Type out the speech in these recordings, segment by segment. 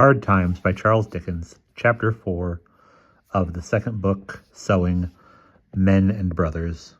Hard Times by Charles Dickens, Chapter 4 of the second book, Sewing, Men and Brothers.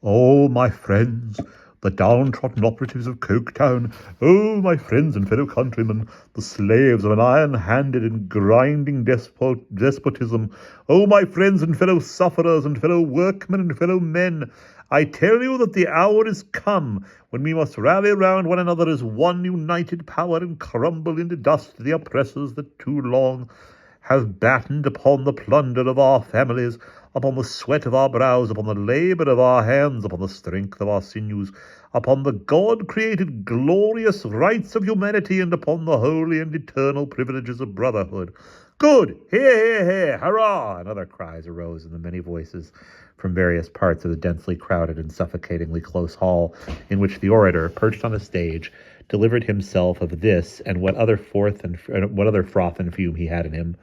Oh, my friends, the downtrodden operatives of Coketown, oh, my friends and fellow countrymen, the slaves of an iron-handed and grinding despotism, oh, my friends and fellow sufferers and fellow workmen and fellow men, I tell you that the hour is come when we must rally round one another as one united power and crumble into dust the oppressors that too long have battened upon the plunder of our families, upon the sweat of our brows, upon the labour of our hands, upon the strength of our sinews, upon the God-created glorious rights of humanity, and upon the holy and eternal privileges of brotherhood. Good! Hear, hear, hear! Hurrah! And other cries arose in the many voices from various parts of the densely crowded and suffocatingly close hall, in which the orator, perched on a stage, delivered himself of this and what other froth and fume he had in him.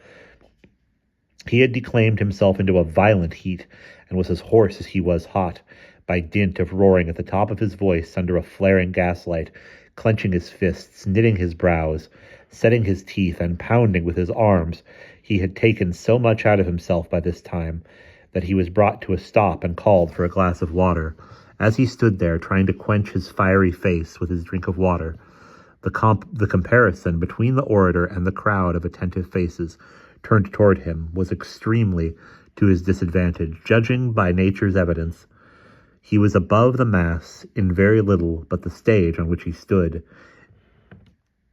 He had declaimed himself into a violent heat, and was as hoarse as he was hot, by dint of roaring at the top of his voice under a flaring gaslight, clenching his fists, knitting his brows, setting his teeth, and pounding with his arms. He had taken so much out of himself by this time that he was brought to a stop and called for a glass of water. As he stood there, trying to quench his fiery face with his drink of water, the comparison between the orator and the crowd of attentive faces turned toward him was extremely to his disadvantage. Judging by nature's evidence, he was above the mass in very little but the stage on which he stood.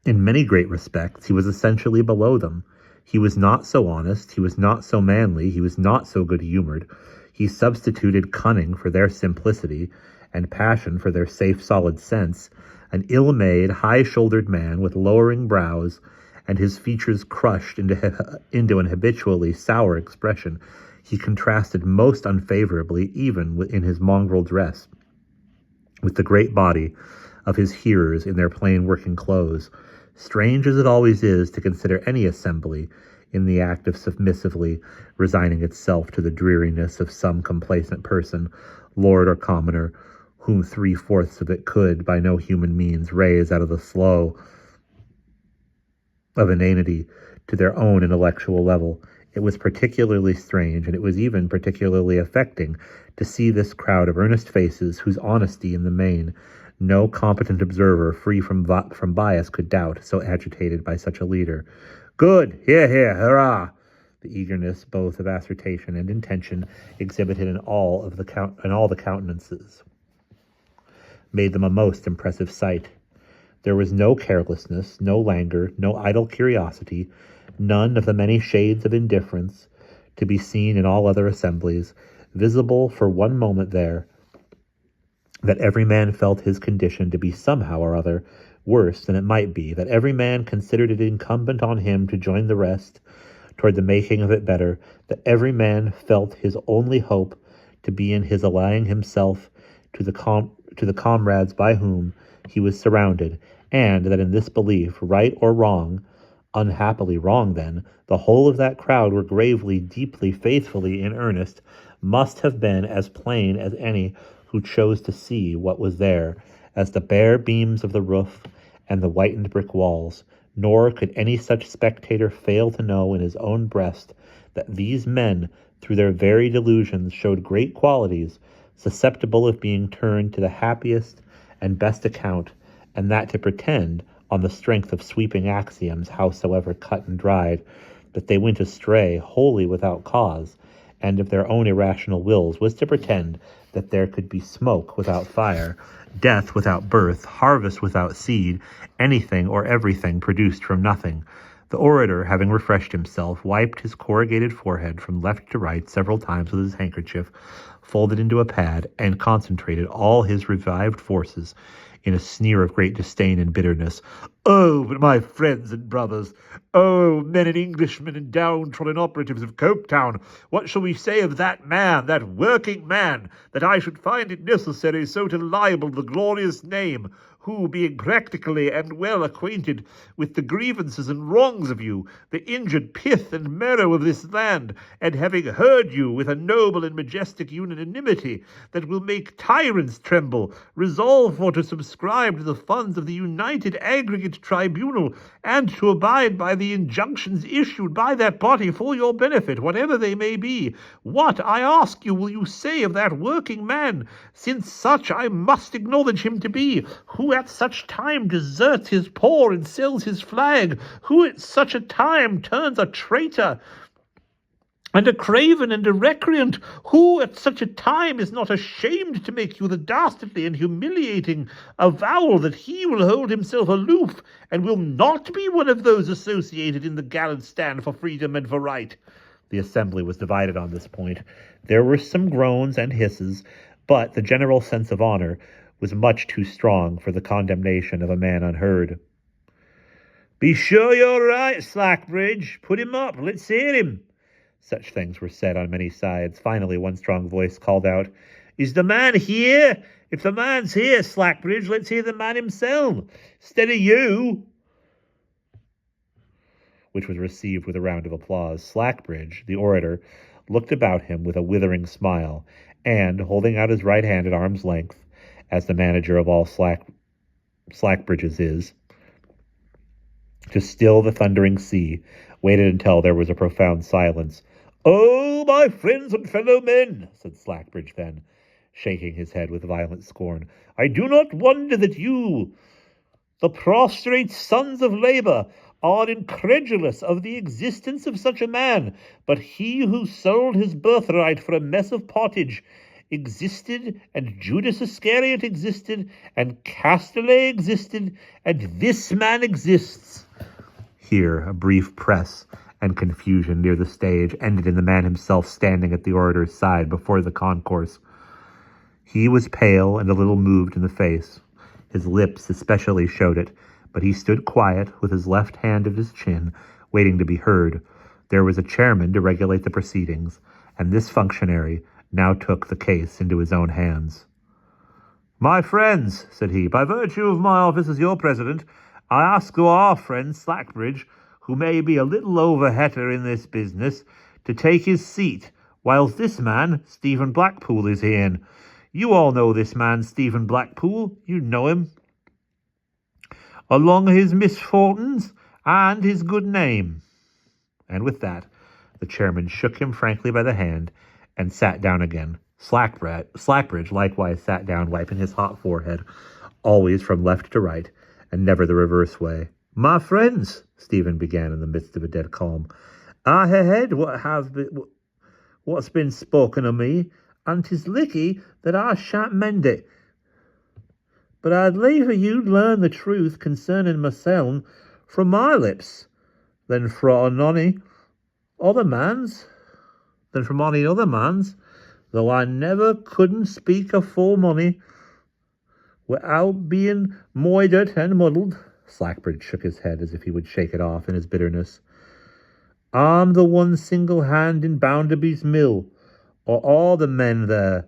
In many great respects, he was essentially below them. He was not so honest, he was not so manly, he was not so good-humored. He substituted cunning for their simplicity, and passion for their safe, solid sense. An ill-made, high-shouldered man with lowering brows, and his features crushed into an habitually sour expression, he contrasted most unfavorably, even in his mongrel dress, with the great body of his hearers in their plain working clothes. Strange as it always is to consider any assembly in the act of submissively resigning itself to the dreariness of some complacent person, lord or commoner, whom 3/4 of it could, by no human means, raise out of the slough of inanity to their own intellectual level. It was particularly strange, and it was even particularly affecting, to see this crowd of earnest faces, whose honesty in the main no competent observer free from bias could doubt, so agitated by such a leader. Good! Hear, hear! Hurrah! The eagerness both of assertion and intention exhibited in all the countenances made them a most impressive sight. There was no carelessness, no languor, no idle curiosity, none of the many shades of indifference to be seen in all other assemblies, visible for one moment there, that every man felt his condition to be somehow or other worse than it might be, that every man considered it incumbent on him to join the rest toward the making of it better, that every man felt his only hope to be in his allying himself to the comrades by whom he was surrounded, and that in this belief, right or wrong, unhappily wrong then, the whole of that crowd were gravely, deeply, faithfully in earnest, must have been as plain as any who chose to see what was there, as the bare beams of the roof and the whitened brick walls. Nor could any such spectator fail to know in his own breast that these men, through their very delusions, showed great qualities, susceptible of being turned to the happiest and best account, and that to pretend, on the strength of sweeping axioms, howsoever cut and dried, that they went astray wholly without cause, and of their own irrational wills, was to pretend that there could be smoke without fire, death without birth, harvest without seed, anything or everything produced from nothing. The orator, having refreshed himself, wiped his corrugated forehead from left to right several times with his handkerchief, folded into a pad, and concentrated all his revived forces in a sneer of great disdain and bitterness. Oh, but my friends and brothers, oh, men and Englishmen and downtrodden operatives of Coketown, what shall we say of that man, that working man, that I should find it necessary so to libel the glorious name, who, being practically and well acquainted with the grievances and wrongs of you, the injured pith and marrow of this land, and having heard you with a noble and majestic pusillanimity that will make tyrants tremble, resolve for to subscribe to the funds of the United Aggregate Tribunal, and to abide by the injunctions issued by that body for your benefit, whatever they may be. What, I ask you, will you say of that working man, since such I must acknowledge him to be, who at such time deserts his poor and sells his flag, who at such a time turns a traitor and a craven and a recreant, who at such a time is not ashamed to make you the dastardly and humiliating avowal that he will hold himself aloof, and will not be one of those associated in the gallant stand for freedom and for right? The assembly was divided on this point. There were some groans and hisses, but the general sense of honor was much too strong for the condemnation of a man unheard. "Be sure you're right, Slackbridge. Put him up. Let's hear him." Such things were said on many sides. Finally, one strong voice called out, "Is the man here? If the man's here, Slackbridge, let's hear the man himself, instead of you," which was received with a round of applause. Slackbridge, the orator, looked about him with a withering smile, and, holding out his right hand at arm's length, as the manager of all Slackbridges is, to still the thundering sea, waited until there was a profound silence. "Oh, my friends and fellow men," said Slackbridge then, shaking his head with violent scorn, "I do not wonder that you, the prostrate sons of labour, are incredulous of the existence of such a man, but he who sold his birthright for a mess of pottage existed, and Judas Iscariot existed, and Castalet existed, and this man exists." Here, a brief press and confusion near the stage ended in the man himself standing at the orator's side before the concourse. He was pale and a little moved in the face. His lips especially showed it, but he stood quiet with his left hand at his chin, waiting to be heard. There was a chairman to regulate the proceedings, and this functionary now took the case into his own hands. "My friends," said he, "by virtue of my office as your president, I ask our friend Slackbridge, who may be a little overheater in this business, to take his seat, whilst this man, Stephen Blackpool, is here. You all know this man, Stephen Blackpool. You know him. Along his misfortunes and his good name." And with that, the chairman shook him frankly by the hand and sat down again. Slackbridge likewise sat down, wiping his hot forehead, always from left to right, and never the reverse way. "My friends," Stephen began in the midst of a dead calm, "I ha' heard what's been spoken of me, and 'tis licky that I shan't mend it. But I'd liefer you'd learn the truth concerning myself from my lips than from any other man's, though I never couldn't speak of full money without being moidered and muddled." Slackbridge shook his head as if he would shake it off in his bitterness. "I'm the one single hand in Bounderby's mill, or all the men there,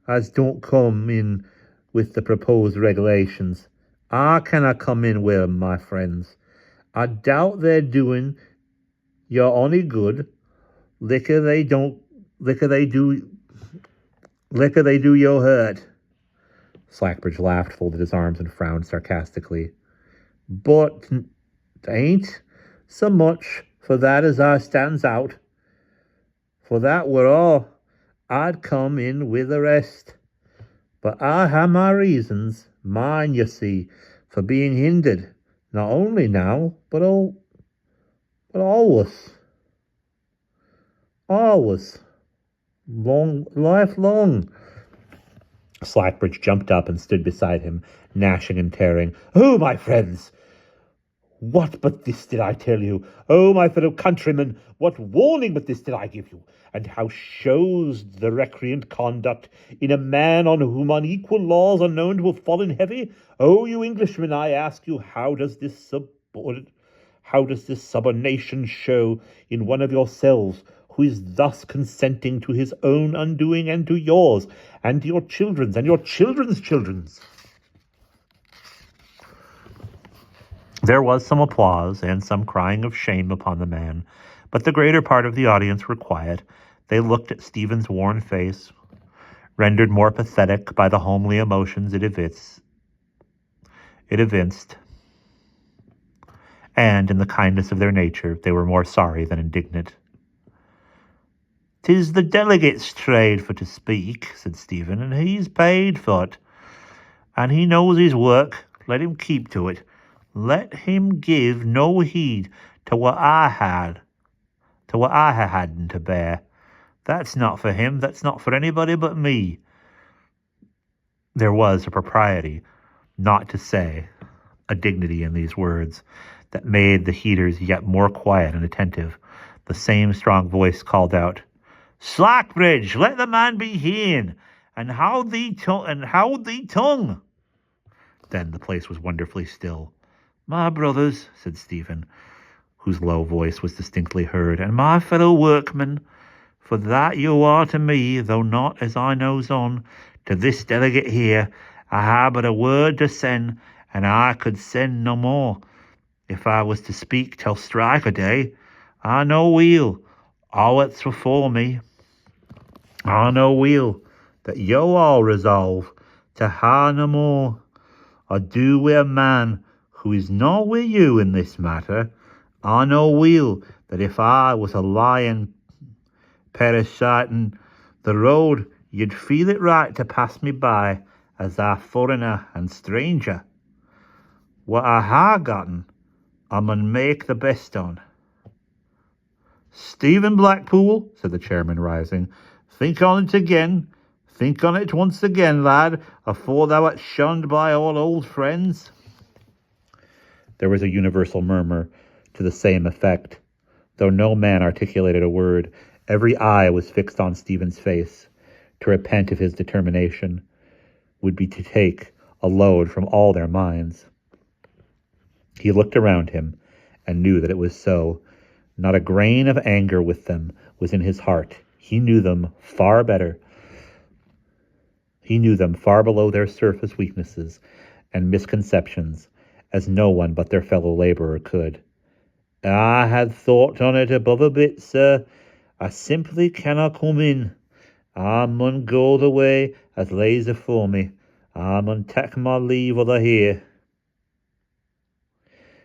as don't come in with the proposed regulations. I cannot come in with 'em, my friends. I doubt they're doing you any good. Liquor they do you hurt." Slackbridge laughed, folded his arms, and frowned sarcastically. "But ain't so much for that as I stands out. For that were all, I'd come in with the rest. But I ha' my reasons, mine, you see, for being hindered, not only now, but always, lifelong." Slackbridge jumped up and stood beside him, gnashing and tearing. "Oh, my friends, what but this did I tell you? Oh, my fellow countrymen, what warning but this did I give you? And how shows the recreant conduct in a man on whom unequal laws are known to have fallen heavy? Oh, you Englishmen, I ask you, how does this subordination show in one of yourselves, who is thus consenting to his own undoing and to yours, and to your children's, and your children's children's?" There was some applause and some crying of shame upon the man, but the greater part of the audience were quiet, They looked at Stephen's worn face, rendered more pathetic by the homely emotions it evinced, and in the kindness of their nature they were more sorry than indignant. "'Tis the delegate's trade for to speak," said Stephen, "and he's paid for it. And he knows his work. Let him keep to it. Let him give no heed to what I hadn't to bear. That's not for him. That's not for anybody but me." There was a propriety, not to say a dignity in these words, that made the heeders yet more quiet and attentive. The same strong voice called out, "Slackbridge, let the man be hewn, and hold thee tongue." Then the place was wonderfully still. "My brothers," said Stephen, whose low voice was distinctly heard, "and my fellow workmen, for that you are to me, though not, as I knows on, to this delegate here, I ha but a word to send, and I could send no more. If I was to speak till strike a day, I know weel, all that's before me. I know weel that yo all resolve to ha no more. I do wi' a man who is not wi' you in this matter. I know weel that if I was a lying parasiting the road, you'd feel it right to pass me by as a foreigner and stranger. What I ha gotten, I mun make the best on." "Stephen Blackpool," said the chairman, rising, "think on it again. Think on it once again, lad, afore thou art shunned by all old friends." There was a universal murmur to the same effect. Though no man articulated a word, every eye was fixed on Stephen's face. To repent of his determination would be to take a load from all their minds. He looked around him and knew that it was so. Not a grain of anger with them was in his heart. He knew them far better. He knew them far below their surface weaknesses and misconceptions, as no one but their fellow labourer could. "I had thought on it above a bit, sir. I simply cannot come in. I mun go the way as lays afore me. I mun tak my leave o' the here."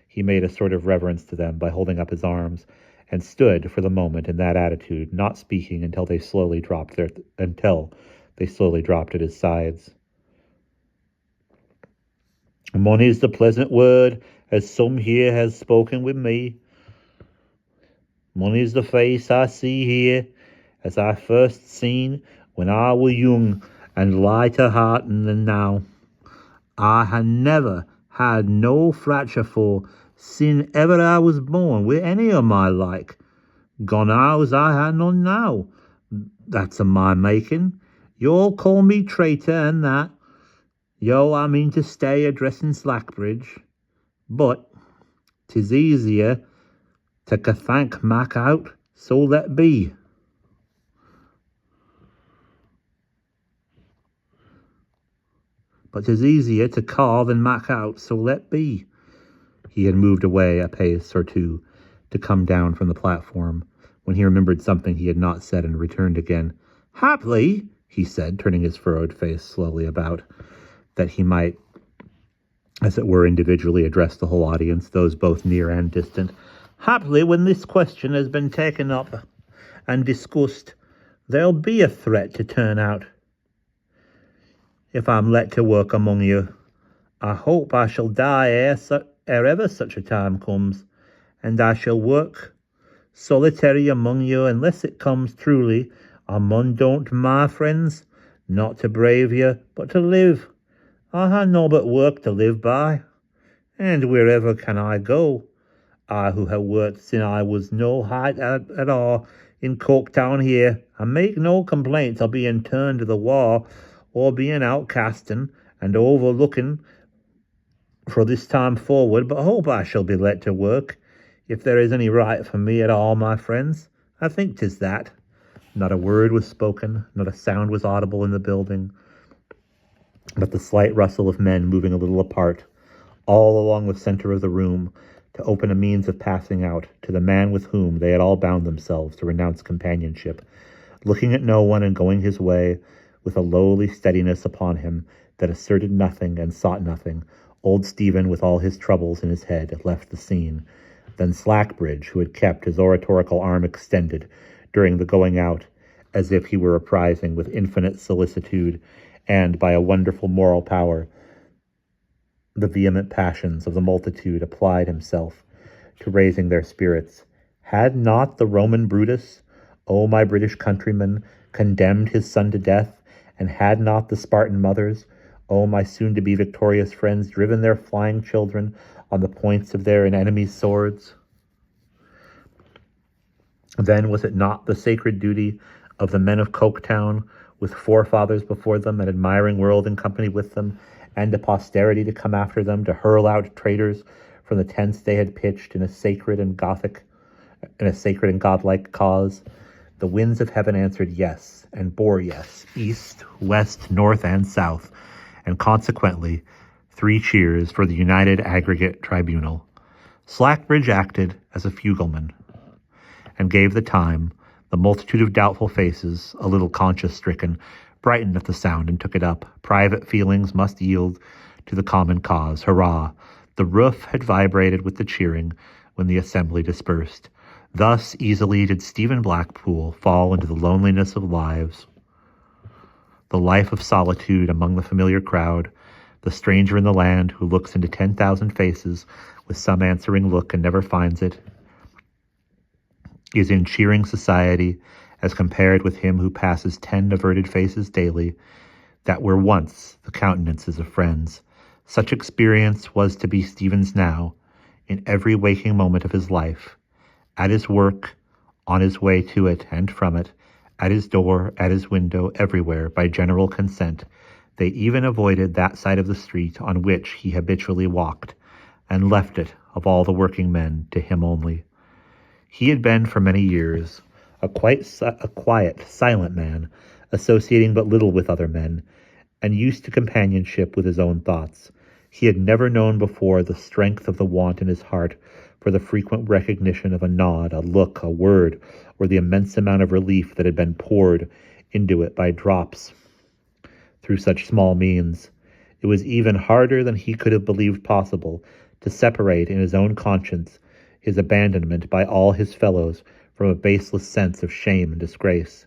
He made a sort of reverence to them by holding up his arms, and stood for the moment in that attitude, not speaking until they slowly dropped at his sides. "Money's the pleasant word, as some here has spoken with me. Money's the face I see here, as I first seen when I were young and lighter hearted than now. I ha never had no fracture for, sin ever I was born, wi' any o' my like. Gone hours I ha none now. That's o' my making. You'll call me traitor and that. Yo, I mean to stay addressing Slackbridge. But 'tis easier to thank Mac out, so let be." "But 'tis easier to call than Mac out, so let be." He had moved away a pace or two to come down from the platform, when he remembered something he had not said and returned again. "Haply," he said, turning his furrowed face slowly about, that he might, as it were, individually address the whole audience, those both near and distant. "Haply, when this question has been taken up and discussed, there'll be a threat to turn out. If I'm let to work among you, I hope I shall die ere ever such a time comes, and I shall work solitary among you unless it comes truly. I mun don't, my friends, not to brave you, but to live. I ha no but work to live by, and wherever can I go? I who have worked sin I was no height at all in Coketown here. I make no complaints of being turned to the wall, or being outcasten and overlooking for this time forward, but hope I shall be let to work, if there is any right for me at all, my friends. I think 'tis that." Not a word was spoken, not a sound was audible in the building, but the slight rustle of men moving a little apart, all along the center of the room, to open a means of passing out to the man with whom they had all bound themselves to renounce companionship, looking at no one and going his way with a lowly steadiness upon him that asserted nothing and sought nothing. Old Stephen, with all his troubles in his head, had left the scene. Then Slackbridge, who had kept his oratorical arm extended during the going out, as if he were apprising with infinite solicitude and by a wonderful moral power the vehement passions of the multitude, applied himself to raising their spirits. Had not the Roman Brutus, O my British countrymen, condemned his son to death, and had not the Spartan mothers, O my soon-to-be victorious friends, driven their flying children on the points of their enemies' swords? Then was it not the sacred duty of the men of Coketown, with forefathers before them, an admiring world in company with them, and a posterity to come after them, to hurl out traitors from the tents they had pitched in a sacred and godlike cause? The winds of heaven answered yes, and bore yes, east, west, north, and south, and consequently 3 cheers for the united aggregate tribunal. Slackbridge acted as a fugleman, and gave the time. The multitude of doubtful faces, a little conscience-stricken, brightened at the sound and took it up. Private feelings must yield to the common cause. Hurrah! The roof had vibrated with the cheering when the assembly dispersed. Thus easily did Stephen Blackpool fall into the loneliness of lives, the life of solitude among the familiar crowd, the stranger in the land who looks into 10,000 faces with some answering look and never finds it, is in cheering society as compared with him who passes 10 averted faces daily that were once the countenances of friends. Such experience was to be Stephen's now, in every waking moment of his life, at his work, on his way to it and from it, at his door, at his window, everywhere, by general consent. They even avoided that side of the street on which he habitually walked, and left it, of all the working men, to him only. He had been for many years a quiet, silent man, associating but little with other men, and used to companionship with his own thoughts. He had never known before the strength of the want in his heart for the frequent recognition of a nod, a look, a word, or the immense amount of relief that had been poured into it by drops through such small means. It was even harder than he could have believed possible to separate in his own conscience his abandonment by all his fellows from a baseless sense of shame and disgrace.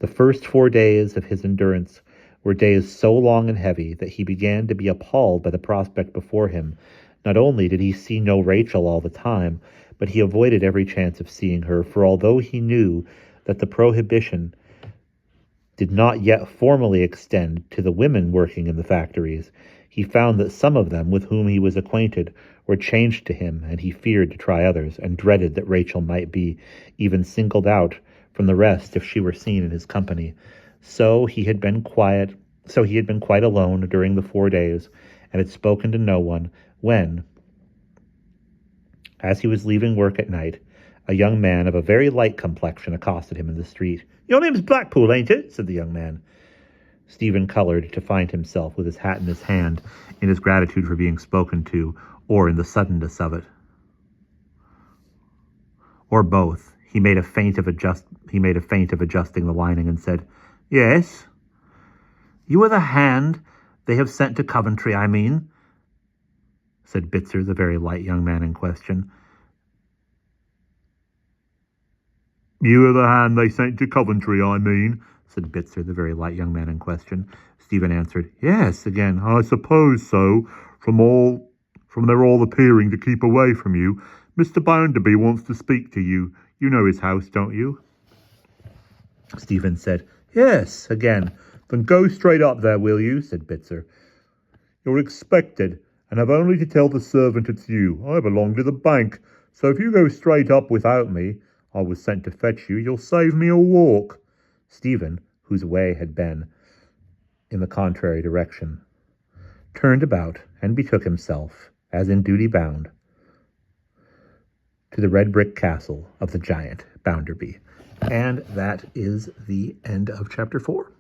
The first 4 days of his endurance were days so long and heavy that he began to be appalled by the prospect before him. Not only did he see no Rachel all the time, but he avoided every chance of seeing her, for although he knew that the prohibition did not yet formally extend to the women working in the factories, he found that some of them with whom he was acquainted were changed to him, and he feared to try others, and dreaded that Rachel might be even singled out from the rest if she were seen in his company. So he had been quite alone during the 4 days, and had spoken to no one, when, as he was leaving work at night, a young man of a very light complexion accosted him in the street. "Your name's Blackpool, ain't it?" said the young man. Stephen colored to find himself with his hat in his hand, in his gratitude for being spoken to, or in the suddenness of it, or both. He made a feint of adjusting the lining, and said, "Yes, you are the hand they have sent to Coventry, I mean," said Bitzer, the very light young man in question. "You are the hand they sent to Coventry, I mean," said Bitzer, the very light young man in question. Stephen answered, "Yes," again. "I suppose so, from their all appearing to keep away from you. Mr. Bounderby wants to speak to you. You know his house, don't you?" Stephen said, "Yes," again. "Then go straight up there, will you?" said Bitzer. "You're expected, and have only to tell the servant it's you. I belong to the bank, so if you go straight up without me, I was sent to fetch you, you'll save me a walk." Stephen, whose way had been in the contrary direction, turned about and betook himself, as in duty bound, to the red brick castle of the giant Bounderby. And that is the end of chapter 4.